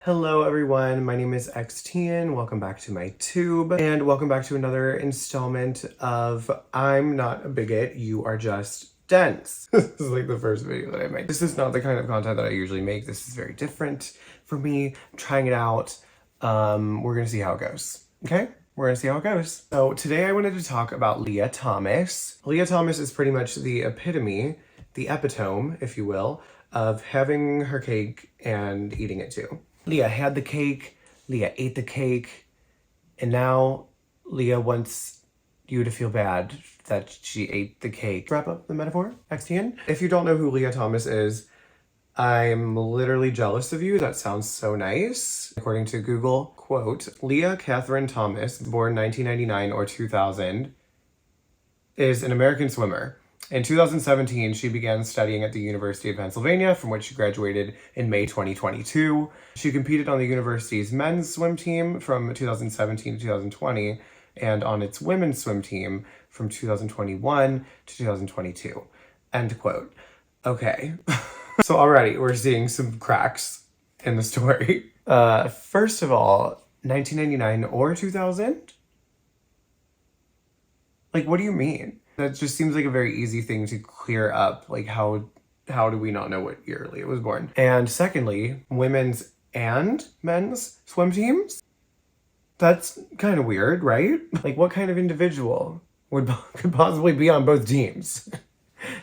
Hello everyone, my name is xtian. Welcome back to my tube, and welcome back to another installment of I'm Not a Bigot, You Are Just Dense. This is like the first video that I make. This is not the kind of content that I usually make. This is very different for me. I'm trying it out. We're gonna see how it goes, okay? We're gonna see how it goes. So today I wanted to talk about Lia Thomas. Lia Thomas is pretty much the epitome, the epitome, if you will, of having her cake and eating it too. Lia had the cake, Lia ate the cake, and now Lia wants you to feel bad that she ate the cake. Wrap up the metaphor, xtian. If you don't know who Lia Thomas is, I'm literally jealous of you. That sounds so nice. According to Google, quote, Lia Catherine Thomas, born 1999 or 2000, is an American swimmer. In 2017, she began studying at the University of Pennsylvania, from which she graduated in May 2022. She competed on the university's men's swim team from 2017 to 2020, and on its women's swim team from 2021 to 2022. End quote. Okay. So already we're seeing some cracks in the story. First of all, 1999 or 2000? Like, what do you mean? That just seems like a very easy thing to clear up. Like, how do we not know what year Lia was born? And secondly, women's and men's swim teams? That's kind of weird, right? Like, what kind of individual could possibly be on both teams?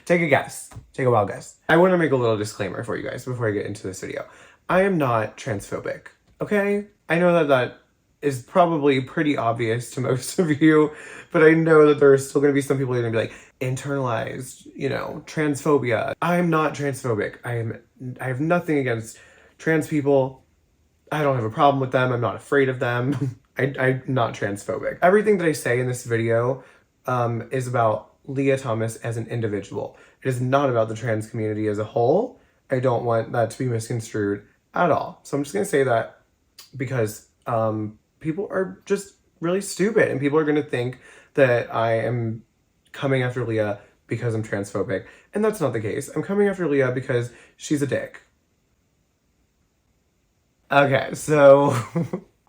Take a guess. Take a wild guess. I want to make a little disclaimer for you guys before I get into this video. I am not transphobic, okay? I know that is probably pretty obvious to most of you, but I know that there are still going to be some people who are going to be like, internalized, transphobia. I'm not transphobic. I have nothing against trans people. I don't have a problem with them. I'm not afraid of them. I'm not transphobic. Everything that I say in this video is about Lia Thomas as an individual. It is not about the trans community as a whole. I don't want that to be misconstrued at all. So I'm just going to say that because people are just really stupid, and people are going to think that I am coming after Lia because I'm transphobic, and that's not the case. I'm coming after Lia because she's a dick. Okay, so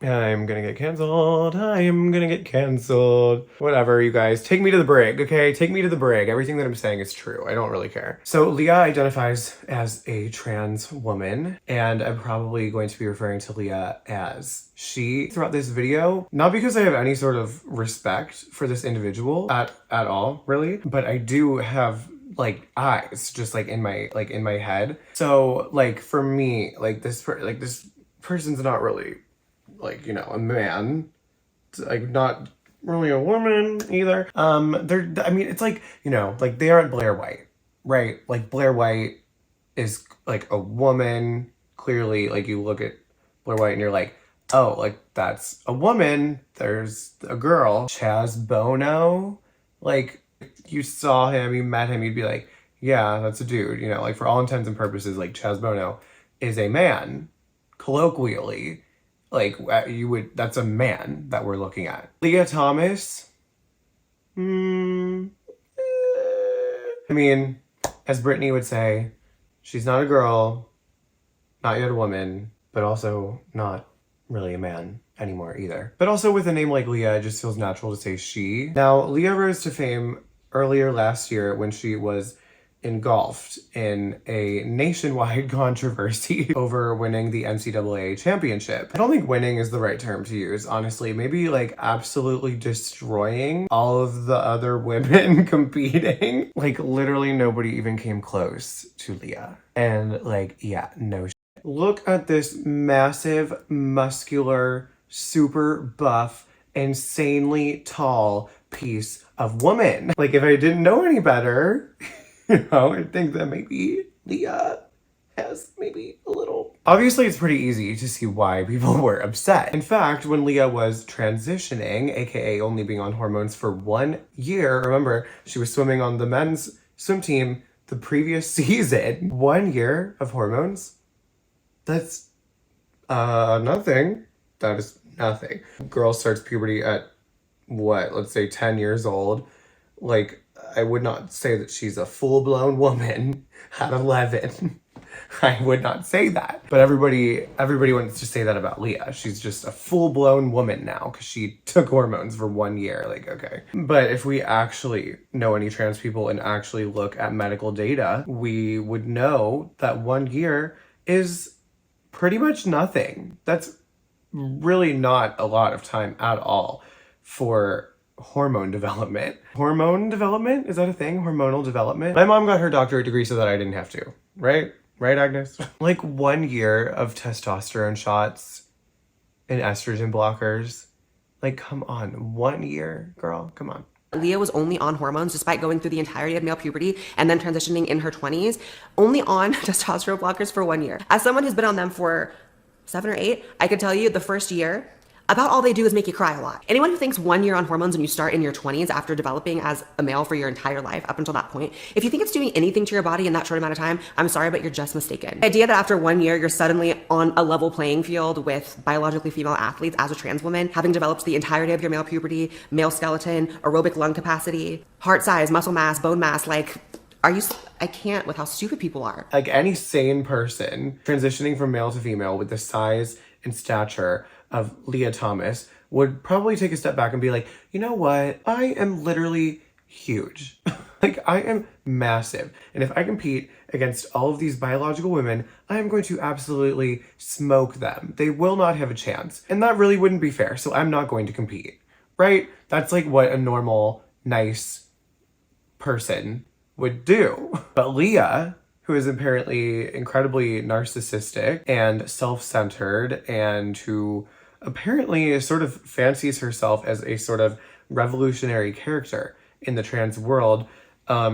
I'm gonna get canceled. I am gonna get canceled. Whatever, you guys. Take me to the brig, okay? Take me to the brig. Everything that I'm saying is true. I don't really care. So Lia identifies as a trans woman, and I'm probably going to be referring to Lia as she throughout this video. Not because I have any sort of respect for this individual at all, really, but I do have like eyes just like in my head. So like for me, this person's not really a man, like not really a woman either. It's like, they aren't Blair White, right? Like Blair White is like a woman, clearly. Like you look at Blair White and you're like, oh, like that's a woman. There's a girl. Chaz Bono, like you saw him, you met him, you'd be like, yeah, that's a dude, like for all intents and purposes, like Chaz Bono is a man, colloquially. Like, that's a man that we're looking at. Lia Thomas? I mean, as Brittany would say, she's not a girl, not yet a woman, but also not really a man anymore either. But also with a name like Lia, it just feels natural to say she. Now, Lia rose to fame earlier last year when she was engulfed in a nationwide controversy over winning the NCAA championship. I don't think winning is the right term to use, honestly. Maybe like absolutely destroying all of the other women competing. Like literally nobody even came close to Lia. And like, yeah, no shit. Look at this massive, muscular, super buff, insanely tall piece of woman. Like if I didn't know any better, I think that maybe Lia has maybe a little. Obviously, it's pretty easy to see why people were upset. In fact, when Lia was transitioning, aka only being on hormones for 1 year, remember, she was swimming on the men's swim team the previous season. 1 year of hormones? That's nothing. That is nothing. Girl starts puberty at what, let's say 10 years old. Like, I would not say that she's a full-blown woman at 11. I would not say that. But everybody wants to say that about Lia. She's just a full-blown woman now because she took hormones for 1 year. Like, okay. But if we actually know any trans people and actually look at medical data, we would know that 1 year is pretty much nothing. That's really not a lot of time at all for hormone development. Hormone development? Is that a thing? Hormonal development? My mom got her doctorate degree so that I didn't have to, right? Right, Agnes? Like 1 year of testosterone shots and estrogen blockers. Like, come on, 1 year, girl, come on. Lia was only on hormones despite going through the entirety of male puberty and then transitioning in her 20s, only on testosterone blockers for 1 year. As someone who's been on them for 7 or 8, I could tell you the first year, about all they do is make you cry a lot. Anyone who thinks 1 year on hormones when you start in your 20s after developing as a male for your entire life up until that point, if you think it's doing anything to your body in that short amount of time, I'm sorry, but you're just mistaken. The idea that after 1 year, you're suddenly on a level playing field with biologically female athletes as a trans woman, having developed the entirety of your male puberty, male skeleton, aerobic lung capacity, heart size, muscle mass, bone mass, like, I can't with how stupid people are. Like any sane person transitioning from male to female with the size and stature of Lia Thomas would probably take a step back and be like, you know what? I am literally huge. Like, I am massive. And if I compete against all of these biological women, I am going to absolutely smoke them. They will not have a chance. And that really wouldn't be fair. So I'm not going to compete, right? That's like what a normal, nice person would do. But Lia, who is apparently incredibly narcissistic and self-centered and who apparently sort of fancies herself as a sort of revolutionary character in the trans world,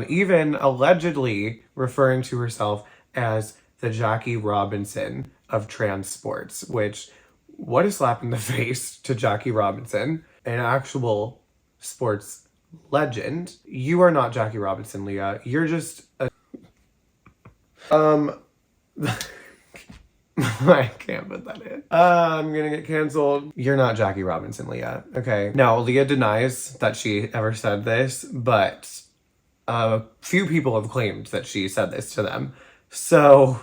even allegedly referring to herself as the Jackie Robinson of trans sports, which, what a slap in the face to Jackie Robinson, an actual sports legend. You are not Jackie Robinson, Lia. You're just a... I can't put that in. I'm gonna get canceled. You're not Jackie Robinson, Lia. Okay. Now, Lia denies that she ever said this, but a few people have claimed that she said this to them. So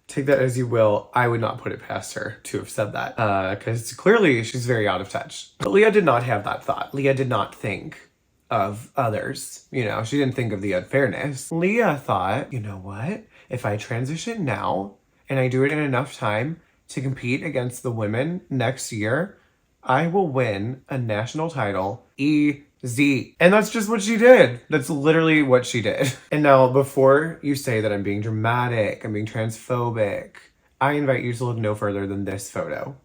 take that as you will. I would not put it past her to have said that, because clearly she's very out of touch. But Lia did not have that thought. Lia did not think of others. You know, she didn't think of the unfairness. Lia thought, you know what? If I transition now, and I do it in enough time to compete against the women next year, I will win a national title easy. And that's just what she did. That's literally what she did. And now, before you say that I'm being dramatic, I'm being transphobic, I invite you to look no further than this photo.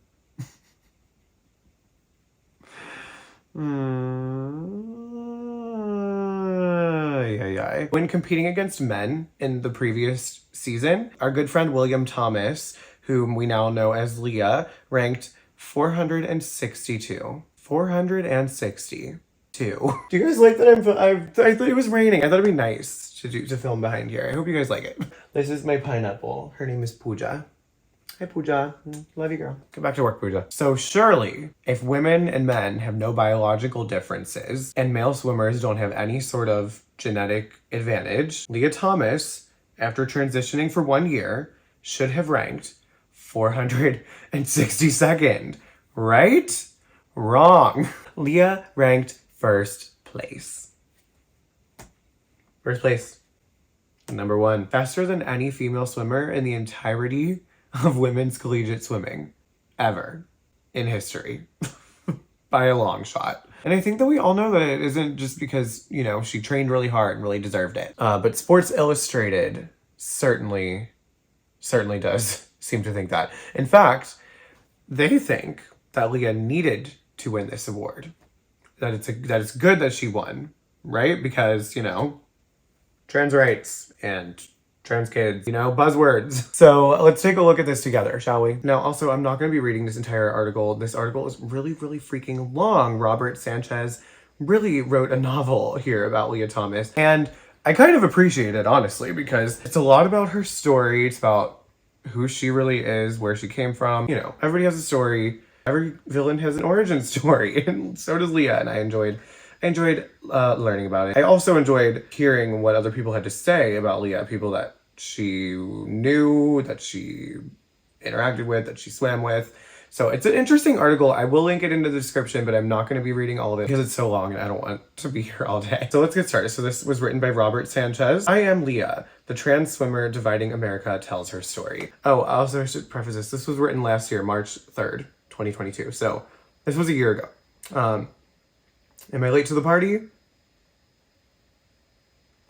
When competing against men in the previous season, our good friend William Thomas, whom we now know as Lia, ranked 462. 462. Do you guys like that I thought it was raining. I thought it'd be nice to film behind here. I hope you guys like it. This is my pineapple. Her name is Pooja. Hi, Pooja. Love you, girl. Get back to work, Pooja. So surely, if women and men have no biological differences and male swimmers don't have any sort of genetic advantage, Lia Thomas, after transitioning for 1 year, should have ranked 462nd. Right? Wrong. Lia ranked first place. First place. Number 1. Faster than any female swimmer in the entirety of women's collegiate swimming ever in history by a long shot. And I think that we all know that it isn't just because, you know, she trained really hard and really deserved it. But Sports Illustrated certainly does seem to think that. In fact, they think that Lia needed to win this award. That it's good that she won, right? Because, you know, trans rights and trans kids, you know, buzzwords. So let's take a look at this together, shall we? Now, also, I'm not going to be reading this entire article. This article is really, really freaking long. Robert Sanchez really wrote a novel here about Lia Thomas. And I kind of appreciate it, honestly, because it's a lot about her story. It's about who she really is, where she came from. You know, everybody has a story. Every villain has an origin story. And so does Lia. And I enjoyed learning about it. I also enjoyed hearing what other people had to say about Lia, people that she knew, that she interacted with, that she swam with. So it's an interesting article. I will link it in the description, but I'm not going to be reading all of it because it's so long and I don't want to be here all day. So let's get started. So this was written by Robert Sanchez. I Am Lia, the trans swimmer dividing America tells her story. Oh, also I should preface this. This was written last year, March 3rd, 2022. So this was a year ago. Am I late to the party?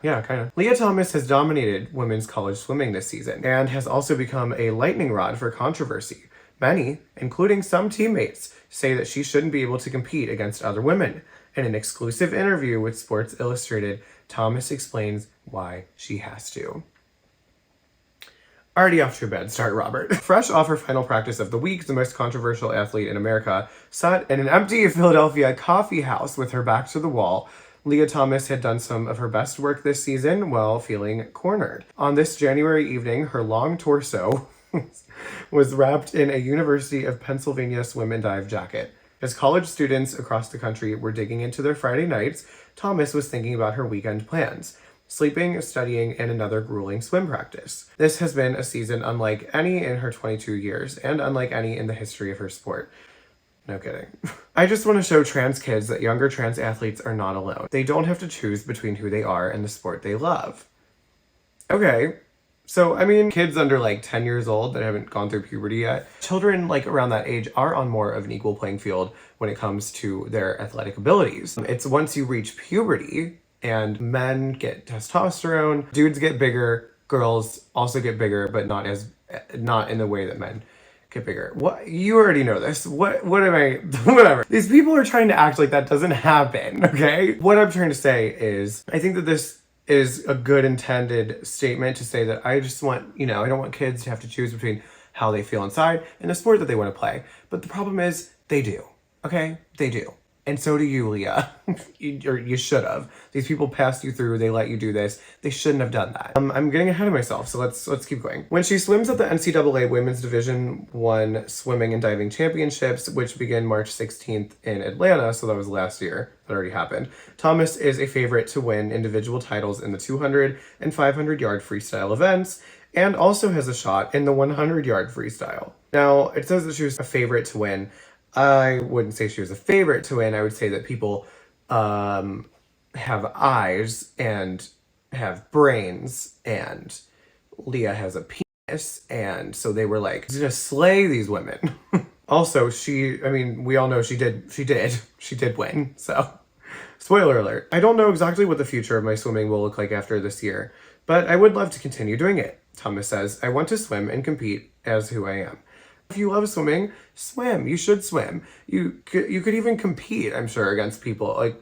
Yeah, kind of. Lia Thomas has dominated women's college swimming this season and has also become a lightning rod for controversy. Many, including some teammates, say that she shouldn't be able to compete against other women. In an exclusive interview with Sports Illustrated, Thomas explains why she has to. Already off to a bad start, Robert. Fresh off her final practice of the week, the most controversial athlete in America sat in an empty Philadelphia coffee house with her back to the wall. Lia Thomas had done some of her best work this season while feeling cornered. On this January evening, her long torso was wrapped in a University of Pennsylvania swim and dive jacket. As college students across the country were digging into their Friday nights, Thomas was thinking about her weekend plans: sleeping, studying, and another grueling swim practice. This has been a season unlike any in her 22 years, and unlike any in the history of her sport. No kidding. I just want to show trans kids that younger trans athletes are not alone. They don't have to choose between who they are and the sport they love. Okay. So, I mean, kids under like 10 years old that haven't gone through puberty yet, children like around that age are on more of an equal playing field when it comes to their athletic abilities. It's once you reach puberty and men get testosterone, dudes get bigger, girls also get bigger, but not in the way that men get bigger. What? You already know this. What am I? Whatever. These people are trying to act like that doesn't happen, okay? What I'm trying to say is, I think that this is a good intended statement to say that I just want, I don't want kids to have to choose between how they feel inside and the sport that they want to play. But the problem is they do, okay? They do. And so do you, Lia. You should have. These people passed you through. They let you do this. They shouldn't have done that. I'm getting ahead of myself, so let's keep going. When she swims at the NCAA Women's Division I Swimming and Diving Championships, which begin March 16th in Atlanta, so that was last year. That already happened. Thomas is a favorite to win individual titles in the 200 and 500-yard freestyle events, and also has a shot in the 100-yard freestyle. Now, it says that she was a favorite to win. I wouldn't say she was a favorite to win. I would say that people have eyes and have brains, and Lia has a penis, and so they were like, she's gonna slay these women. Also, we all know she did win, so spoiler alert. I don't know exactly what the future of my swimming will look like after this year, but I would love to continue doing it. Thomas says, I want to swim and compete as who I am. If you love swimming, swim. You should swim. You could even compete, I'm sure, against people. Like,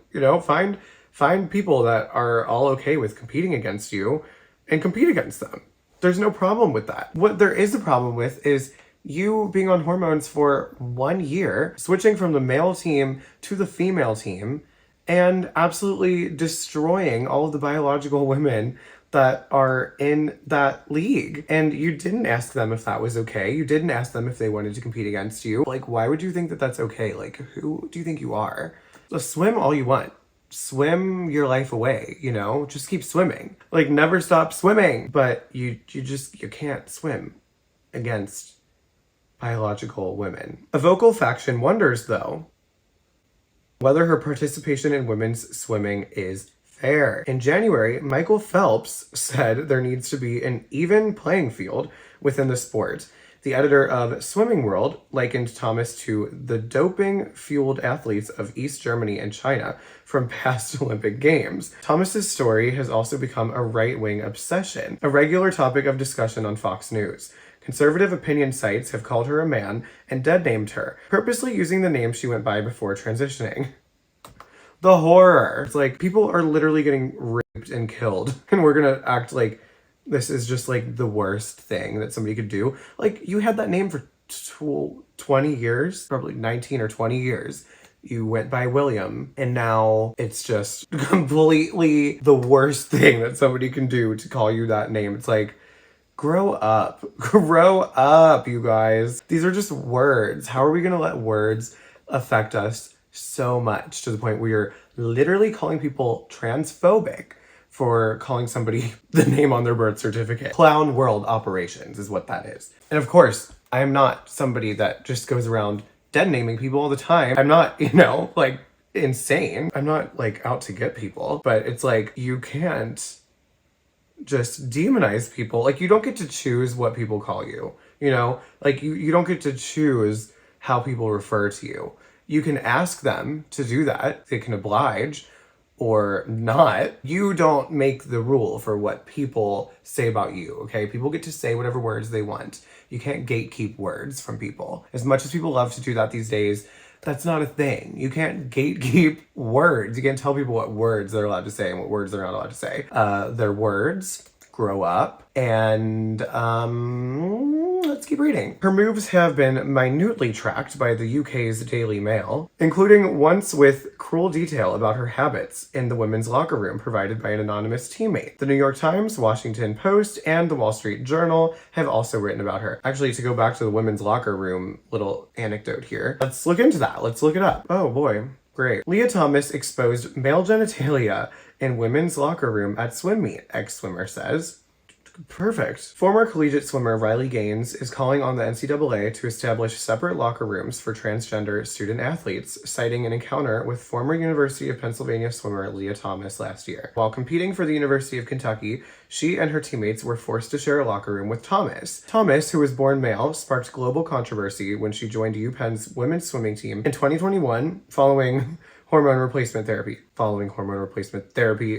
find people that are all okay with competing against you and compete against them. There's no problem with that. What there is a problem with is you being on hormones for 1 year, switching from the male team to the female team, and absolutely destroying all of the biological women that are in that league. And you didn't ask them if that was okay. You didn't ask them if they wanted to compete against you. Like, why would you think that that's okay? Like, who do you think you are? Just swim all you want. Swim your life away, Just keep swimming. Like, never stop swimming. But you can't swim against biological women. A vocal faction wonders, though, whether her participation in women's swimming is fair. In January, Michael Phelps said there needs to be an even playing field within the sport. The editor of Swimming World likened Thomas to the doping-fueled athletes of East Germany and China from past Olympic Games. Thomas's story has also become a right-wing obsession, a regular topic of discussion on Fox News. Conservative opinion sites have called her a man and dead-named her, purposely using the name she went by before transitioning. The horror. It's like, people are literally getting raped and killed, and we're gonna act like this is just like the worst thing that somebody could do. Like, you had that name for 20 years, probably 19 or 20 years. You went by William, and now it's just completely the worst thing that somebody can do to call you that name. It's like, grow up, you guys. These are just words. How are we gonna let words affect us so much to the point where you're literally calling people transphobic for calling somebody the name on their birth certificate. Clown world operations is what that is. And of course, I am not somebody that just goes around dead naming people all the time. I'm not, like insane. I'm not like out to get people, but it's like you can't just demonize people. Like you don't get to choose what people call you, like you don't get to choose how people refer to you. You can ask them to do that. They can oblige or not. You don't make the rule for what people say about you, okay? People get to say whatever words they want. You can't gatekeep words from people. As much as people love to do that these days, that's not a thing. You can't gatekeep words. You can't tell people what words they're allowed to say and what words they're not allowed to say. Their words. Grow up. And let's keep reading. Her moves have been minutely tracked by the UK's Daily Mail, including once with cruel detail about her habits in the women's locker room provided by an anonymous teammate. The New York Times, Washington Post, and the Wall Street Journal have also written about her. Actually, to go back to the women's locker room little anecdote here, let's look into that. Let's look it up. Oh boy. Great. Lia Thomas exposed male genitalia in women's locker room at swim meet, ex-swimmer says. Perfect. Former collegiate swimmer Riley Gaines is calling on the NCAA to establish separate locker rooms for transgender student athletes, citing an encounter with former University of Pennsylvania swimmer Lia Thomas last year. While competing for the University of Kentucky, she and her teammates were forced to share a locker room with Thomas. Thomas, who was born male, sparked global controversy when she joined UPenn's women's swimming team in 2021 following hormone replacement therapy.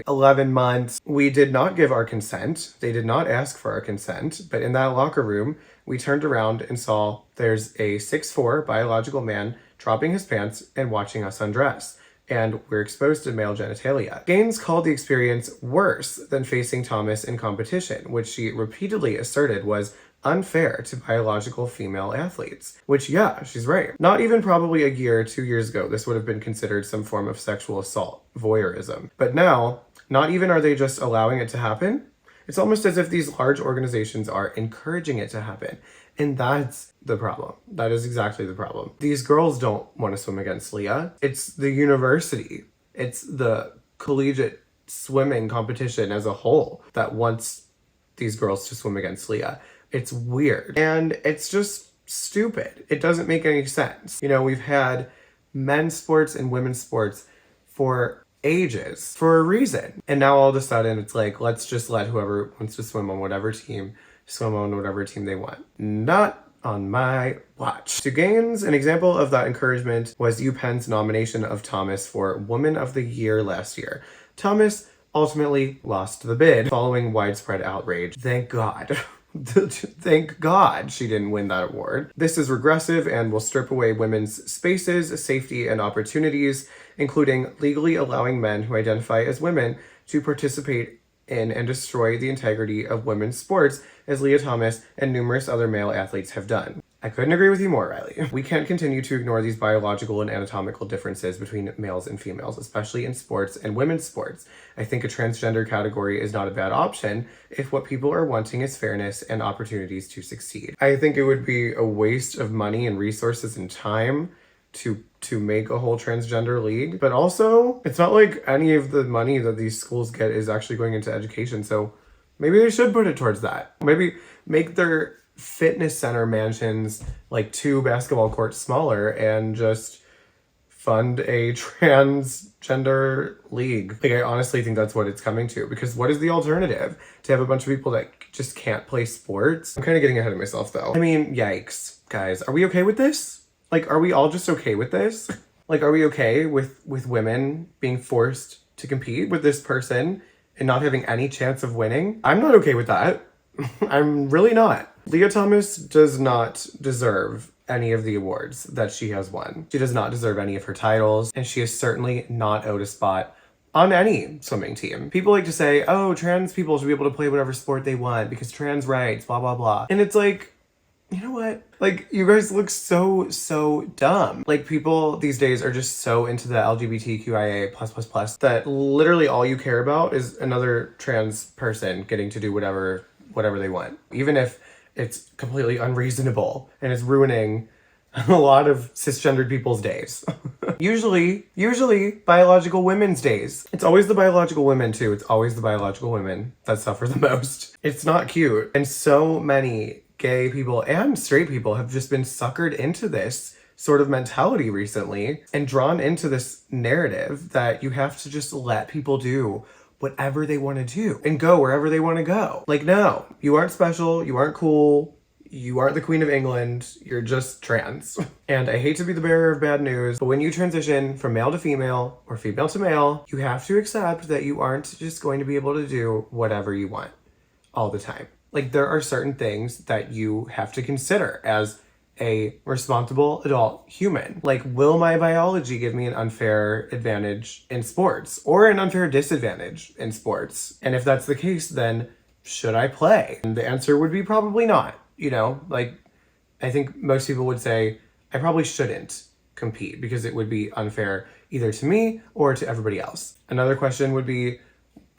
11 months. We did not give our consent. They did not ask for our consent. But in that locker room, we turned around and saw there's a 6'4" biological man dropping his pants and watching us undress. And we're exposed to male genitalia. Gaines called the experience worse than facing Thomas in competition, which she repeatedly asserted was unfair to biological female athletes. Which, yeah, she's right. Not even probably a year, 2 years ago, this would have been considered some form of sexual assault, voyeurism. But now, not even are they just allowing it to happen, it's almost as if these large organizations are encouraging it to happen. And that's the problem. That is exactly the problem. These girls don't want to swim against Lia. It's the university. It's the collegiate swimming competition as a whole that wants these girls to swim against Lia. It's weird. And it's just stupid. It doesn't make any sense. We've had men's sports and women's sports for ages for a reason. And now all of a sudden it's like, let's just let whoever wants to swim on whatever team they want. Not on my watch. To Gaines, an example of that encouragement was UPenn's nomination of Thomas for Woman of the Year last year. Thomas ultimately lost the bid following widespread outrage. Thank God. Thank God she didn't win that award. This is regressive and will strip away women's spaces, safety, and opportunities, including legally allowing men who identify as women to participate in and destroy the integrity of women's sports, as Lia Thomas and numerous other male athletes have done. I couldn't agree with you more, Riley. We can't continue to ignore these biological and anatomical differences between males and females, especially in sports and women's sports. I think a transgender category is not a bad option if what people are wanting is fairness and opportunities to succeed. I think it would be a waste of money and resources and time to make a whole transgender league. But also, it's not like any of the money that these schools get is actually going into education, so maybe they should put it towards that. Maybe make their fitness center mansions like 2 basketball courts smaller and just fund a transgender league. Like, I honestly think that's what it's coming to, because what is the alternative? To have a bunch of people that just can't play sports? I'm kind of getting ahead of myself though. I mean, yikes. Guys, are we okay with this? Like, are we all just okay with this? Like, are we okay with women being forced to compete with this person and not having any chance of winning? I'm not okay with that. I'm really not. Lia Thomas does not deserve any of the awards that she has won. She does not deserve any of her titles, and she is certainly not owed a spot on any swimming team. People like to say, oh, trans people should be able to play whatever sport they want because trans rights, blah, blah, blah. And it's like, you know what? Like, you guys look so dumb. Like, people these days are just so into the LGBTQIA+++ that literally all you care about is another trans person getting to do whatever they want. Even if it's completely unreasonable and is ruining a lot of cisgendered people's days. Usually biological women's days. It's always the biological women too. It's always the biological women that suffer the most. It's not cute. And so many gay people and straight people have just been suckered into this sort of mentality recently and drawn into this narrative that you have to just let people do whatever they want to do and go wherever they want to go. Like, no, you aren't special. You aren't cool. You aren't the Queen of England. You're just trans. And I hate to be the bearer of bad news, but when you transition from male to female or female to male, you have to accept that you aren't just going to be able to do whatever you want all the time. Like, there are certain things that you have to consider as a responsible adult human. Like, will my biology give me an unfair advantage in sports or an unfair disadvantage in sports? And if that's the case, then should I play? And the answer would be probably not. You know, like, I think most people would say, I probably shouldn't compete because it would be unfair either to me or to everybody else. Another question would be,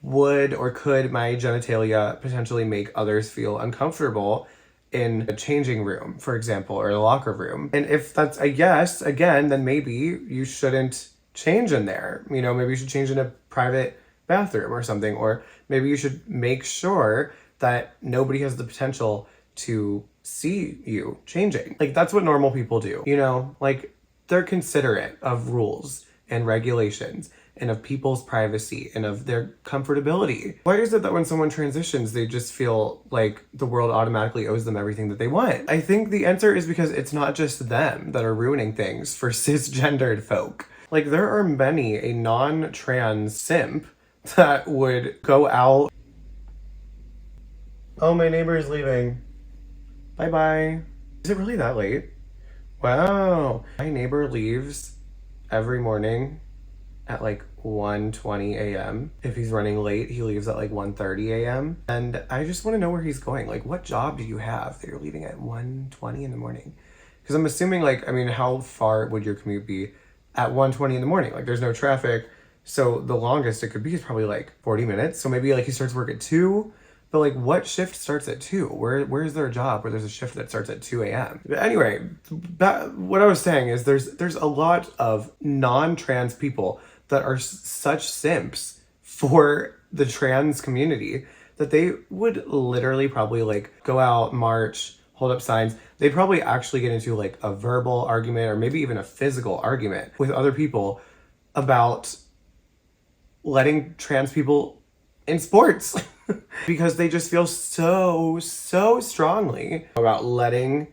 would or could my genitalia potentially make others feel uncomfortable in a changing room, for example, or a locker room? And if that's a yes, again, then maybe you shouldn't change in there. You know, maybe you should change in a private bathroom or something, or maybe you should make sure that nobody has the potential to see you changing. Like, that's what normal people do, you know? Like, they're considerate of rules and regulations and of people's privacy and of their comfortability. Why is it that when someone transitions, they just feel like the world automatically owes them everything that they want? I think the answer is because it's not just them that are ruining things for cisgendered folk. Like, there are many a non-trans simp that would go out. Oh, my neighbor is leaving. Bye-bye. Is it really that late? Wow. My neighbor leaves every morning at like 1:20 a.m. If he's running late, he leaves at like 1:30 a.m. And I just want to know where he's going. Like, what job do you have that you're leaving at 1:20 in the morning? Because I'm assuming, like, I mean, how far would your commute be at 1:20 in the morning? Like, there's no traffic. So the longest it could be is probably like 40 minutes. So maybe like he starts work at 2. But like, what shift starts at 2? Where's there a job where there's a shift that starts at 2 a.m.? But anyway, what I was saying is there's a lot of non-trans people that are such simps for the trans community that they would literally probably like go out, march, hold up signs. They'd probably actually get into like a verbal argument or maybe even a physical argument with other people about letting trans people in sports. Because they just feel so strongly about letting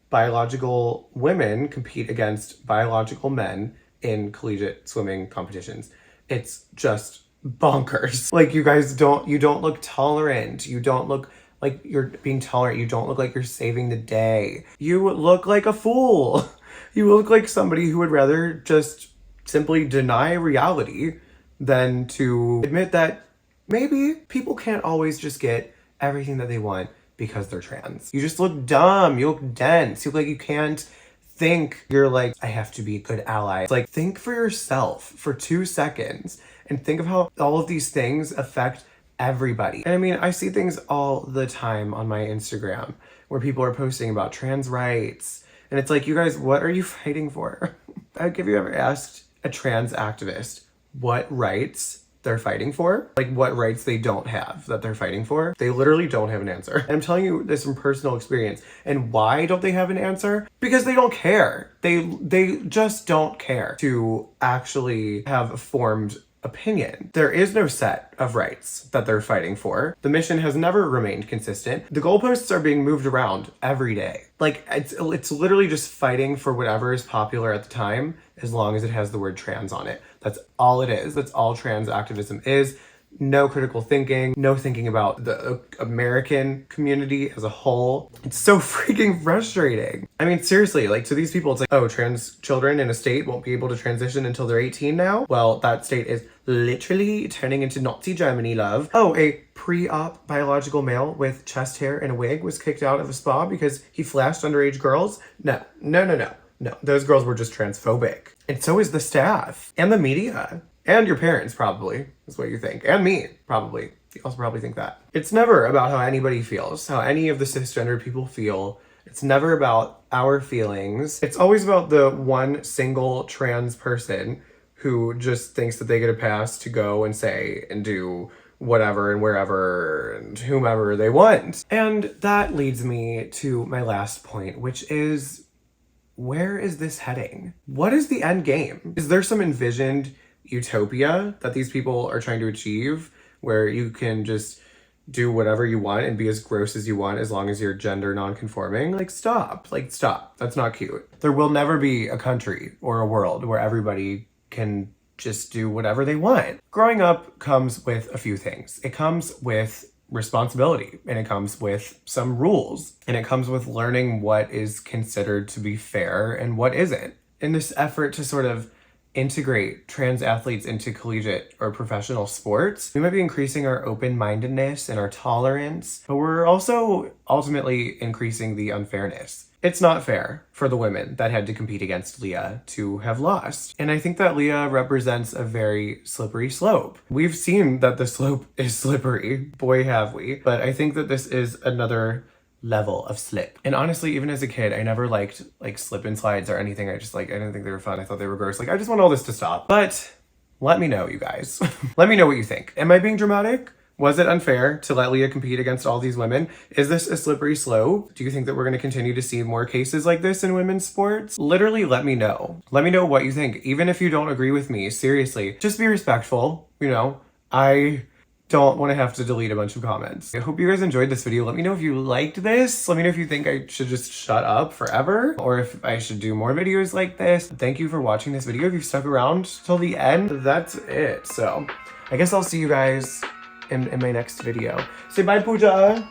biological women compete against biological men in collegiate swimming competitions. It's just bonkers. Like, you guys don't look tolerant. You don't look like you're being tolerant. You don't look like you're saving the day. You look like a fool. You look like somebody who would rather just simply deny reality than to admit that maybe people can't always just get everything that they want because they're trans. You just look dumb. You look dense. You look like you can't think. You're like, I have to be a good ally. It's like, think for yourself for 2 seconds and think of how all of these things affect everybody. And I mean, I see things all the time on my Instagram where people are posting about trans rights. And it's like, you guys, what are you fighting for? Have you ever asked a trans activist what rights they're fighting for? Like, what rights they don't have that they're fighting for? They literally don't have an answer. And I'm telling you this from personal experience. And why don't they have an answer? Because they don't care. They just don't care to actually have a formed opinion. There is no set of rights that they're fighting for. The mission has never remained consistent. The goalposts are being moved around every day. Like, it's literally just fighting for whatever is popular at the time, as long as it has the word trans on it. That's all it is. That's all trans activism is. No critical thinking, no thinking about the American community as a whole. It's so freaking frustrating. I mean, seriously, like, to these people, it's like, oh, trans children in a state won't be able to transition until they're 18 now? Well, that state is literally turning into Nazi Germany, love. Oh, a pre-op biological male with chest hair and a wig was kicked out of a spa because he flashed underage girls? No, those girls were just transphobic. And so is the staff and the media. And your parents, probably, is what you think. And me, probably. You also probably think that. It's never about how anybody feels, how any of the cisgender people feel. It's never about our feelings. It's always about the one single trans person who just thinks that they get a pass to go and say and do whatever and wherever and whomever they want. And that leads me to my last point, which is, where is this heading? What is the end game? Is there some envisioned utopia that these people are trying to achieve where you can just do whatever you want and be as gross as you want as long as you're gender non-conforming? Like, stop. Like, stop. That's not cute. There will never be a country or a world where everybody can just do whatever they want. Growing up comes with a few things. It comes with responsibility, and it comes with some rules, and it comes with learning what is considered to be fair and what isn't. In this effort to sort of integrate trans athletes into collegiate or professional sports, we might be increasing our open-mindedness and our tolerance, but we're also ultimately increasing the unfairness. It's not fair for the women that had to compete against Lia to have lost. And I think that Lia represents a very slippery slope. We've seen that the slope is slippery, boy have we, but I think that this is another level of slip. And honestly, even as a kid, I never liked like slip and slides or anything. I didn't think they were fun. I thought they were gross. Like, I just want all this to stop. But let me know, you guys. Let me know what you think. Am I being dramatic? Was it unfair to let Lia compete against all these women? Is this a slippery slope? Do you think that we're going to continue to see more cases like this in women's sports? Literally, let me know. Let me know what you think. Even if you don't agree with me, seriously, just be respectful. You know, I don't want to have to delete a bunch of comments. I hope you guys enjoyed this video. Let me know if you liked this. Let me know if you think I should just shut up forever or if I should do more videos like this. Thank you for watching this video. If you stuck around till the end, that's it. So I guess I'll see you guys in my next video. Say bye, Pooja.